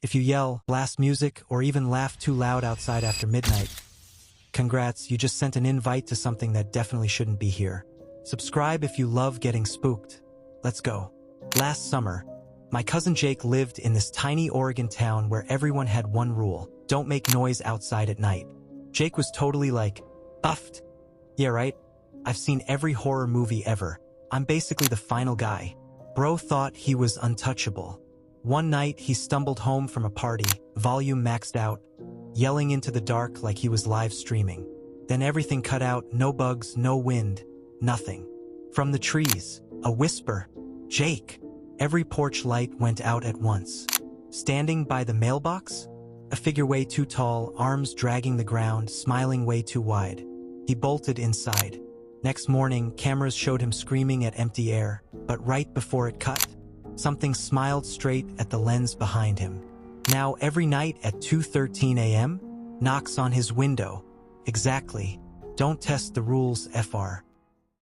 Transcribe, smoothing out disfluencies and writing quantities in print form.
If you yell, blast music, or even laugh too loud outside after midnight, congrats, you just sent an invite to something that definitely shouldn't be here. Subscribe if you love getting spooked. Let's go. Last summer, my cousin Jake lived in this tiny Oregon town where everyone had one rule: don't make noise outside at night. Jake was totally like, buffed. Yeah, right? I've seen every horror movie ever. I'm basically the final guy. Bro thought he was untouchable. One night, he stumbled home from a party, volume maxed out, yelling into the dark like he was live streaming. Then everything cut out, no bugs, no wind, nothing. From the trees, a whisper, Jake. Every porch light went out at once. Standing by the mailbox? A figure way too tall, arms dragging the ground, smiling way too wide. He bolted inside. Next morning, cameras showed him screaming at empty air, but right before it cut, something smiled straight at the lens behind him. Now, every night at 2:13 a.m., knocks on his window. Exactly. Don't test the rules, FR.